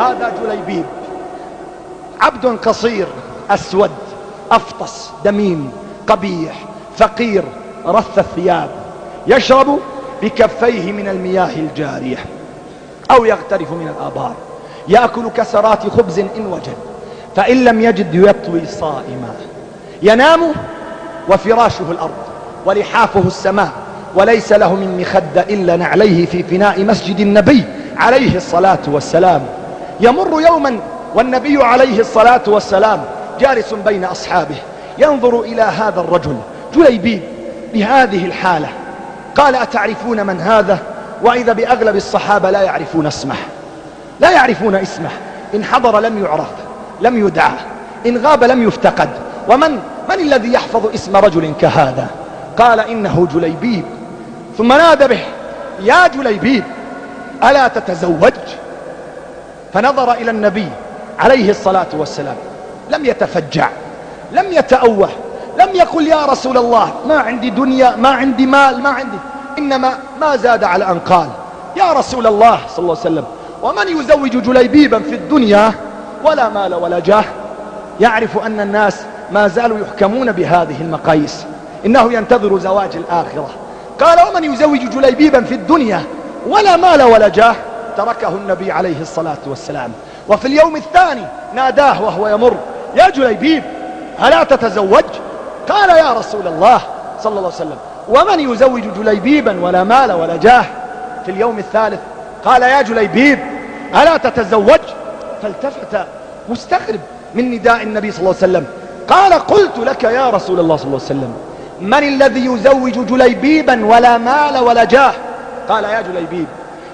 هذا جليبيب، عبد قصير أسود أفطس دميم قبيح فقير رث الثياب، يشرب بكفيه من المياه الجارية أو يغترف من الآبار، يأكل كسرات خبز إن وجد، فإن لم يجد يطوي صائما، ينام وفراشه الأرض ولحافه السماء، وليس له من مخدة إلا نعليه في فناء مسجد النبي عليه الصلاة والسلام. يمر يوما والنبي عليه الصلاة والسلام جالس بين أصحابه، ينظر إلى هذا الرجل جليبيب بهذه الحالة، قال: أتعرفون من هذا؟ وإذا بأغلب الصحابة لا يعرفون اسمه، لا يعرفون اسمه، إن حضر لم يعرف لم يدعى، إن غاب لم يفتقد، ومن الذي يحفظ اسم رجل كهذا؟ قال: إنه جليبيب. ثم نادى به: يا جليبيب ألا تتزوج؟ فنظر إلى النبي عليه الصلاة والسلام، لم يتفجع، لم يتأوه، لم يقل: يا رسول الله ما عندي دنيا، ما عندي مال، ما عندي، إنما ما زاد على أن قال: يا رسول الله صلى الله عليه وسلم ومن يزوج جليبيبا في الدنيا ولا مال ولا جاه؟ يعرف أن الناس ما زالوا يحكمون بهذه المقاييس، إنه ينتظر زواج الآخرة. قال: ومن يزوج جليبيبا في الدنيا ولا مال ولا جاه؟ تركه النبي عليه الصلاة والسلام. وفي اليوم الثاني ناداه وهو يمر: يا جليبيب ألا تتزوج؟ قال: يا رسول الله صلى الله عليه وسلم ومن يزوج جليبيبا ولا مال ولا جاه؟ في اليوم الثالث قال: يا جليبيب ألا تتزوج؟ فالتفت مستغرب من نداء النبي صلى الله عليه وسلم، قال: قلت لك يا رسول الله صلى الله عليه وسلم من الذي يزوج جليبيبا ولا مال ولا جاه؟ قال: يا جليبيب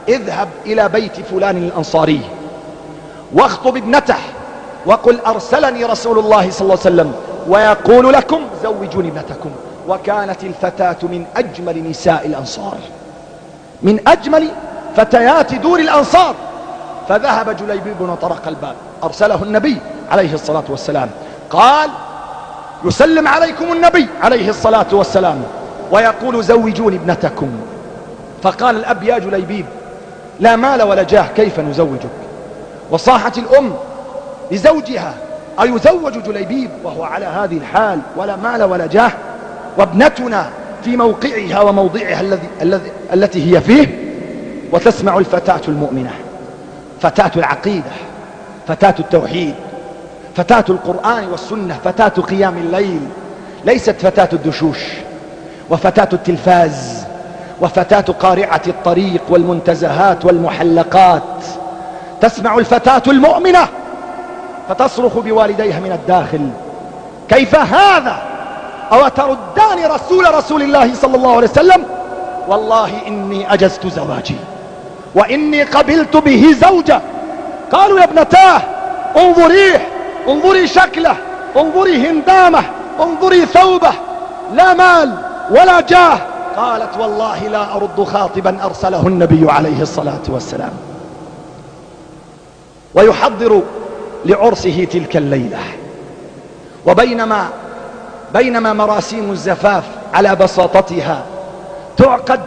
اذهب إلى بيت فلان الأنصاري واخطب ابنته وقل: أرسلني رسول الله صلى الله عليه وسلم ويقول لكم زوجوني ابنتكم. وكانت الفتاة من أجمل نساء الأنصار، من أجمل فتيات دور الأنصار. فذهب جليبيب وطرق الباب، أرسله النبي عليه الصلاة والسلام، قال: يسلم عليكم النبي عليه الصلاة والسلام ويقول: زوجوني ابنتكم. فقال الأب: يا جليبيب لا مال ولا جاه، كيف نزوجك؟ وصاحت الأم لزوجها: أيزوج جليبيب وهو على هذه الحال ولا مال ولا جاه، وابنتنا في موقعها وموضعها التي هي فيه؟ وتسمع الفتاة المؤمنة، فتاة العقيدة، فتاة التوحيد، فتاة القرآن والسنة، فتاة قيام الليل، ليست فتاة الدشوش وفتاة التلفاز وفتاة قارعة الطريق والمنتزهات والمحلقات. تسمع الفتاة المؤمنة فتصرخ بوالديها من الداخل: كيف هذا؟ أو تردان رسول الله صلى الله عليه وسلم؟ والله إني أجزت زواجي وإني قبلت به زوجة. قالوا: يا ابنتاه انظريه، انظري شكله، انظري هندامه، انظري ثوبه، لا مال ولا جاه. قالت: والله لا أرد خاطبا أرسله النبي عليه الصلاة والسلام. ويحضر لعرسه تلك الليلة، بينما مراسيم الزفاف على بساطتها تعقد،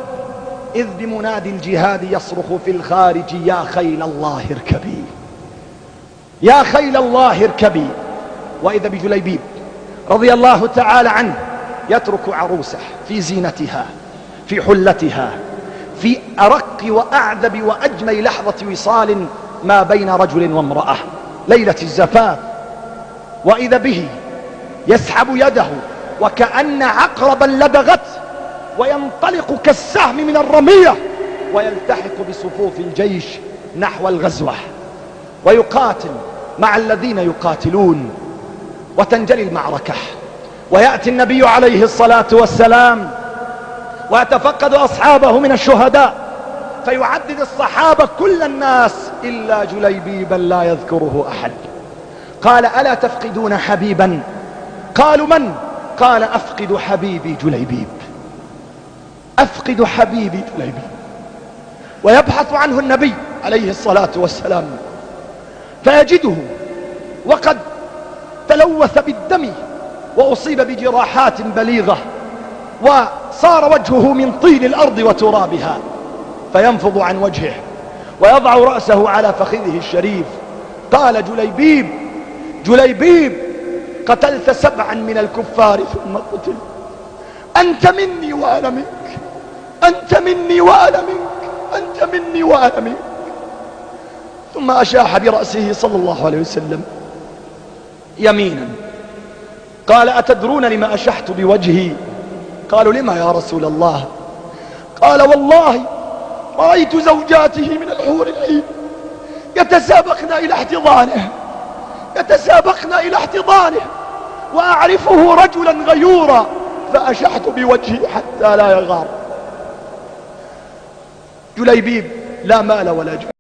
إذ بمنادي الجهاد يصرخ في الخارج: يا خيل الله اركبي، يا خيل الله اركبي. وإذا بجليبيب رضي الله تعالى عنه يترك عروسه في زينتها، في حلتها، في أرق وأعذب وأجمل لحظة وصال ما بين رجل وامرأة، ليلة الزفاف. وإذا به يسحب يده وكأن عقربا لدغت، وينطلق كالسهم من الرمية ويلتحق بصفوف الجيش نحو الغزوة، ويقاتل مع الذين يقاتلون، وتنجلي المعركة، ويأتي النبي عليه الصلاة والسلام ويتفقد أصحابه من الشهداء، فيعدد الصحابة كل الناس إلا جليبيبا لا يذكره أحد. قال: ألا تفقدون حبيبا؟ قالوا: من؟ قال: أفقد حبيبي جليبيب، أفقد حبيبي جليبيب. ويبحث عنه النبي عليه الصلاة والسلام فيجده وقد تلوث بالدم وأصيب بجراحات بليغة، وصار وجهه من طين الأرض وترابها، فينفض عن وجهه ويضع رأسه على فخذه الشريف قال جليبيب قتلت 7 من الكفار ثم قتل، أنت مني وأنا منك، أنت مني وأنا منك، أنت مني وأنا منك. ثم أشاح برأسه صلى الله عليه وسلم يمينا. قال أتدرون لما أشحت بوجهي؟ قالوا لما يا رسول الله؟ قال والله رأيت زوجاته من الحور العين يتسابقن إلى احتضانه وأعرفه رجلا غيورا فأشحت بوجهي حتى لا يغار. جليبيب لا مال ولا جاه.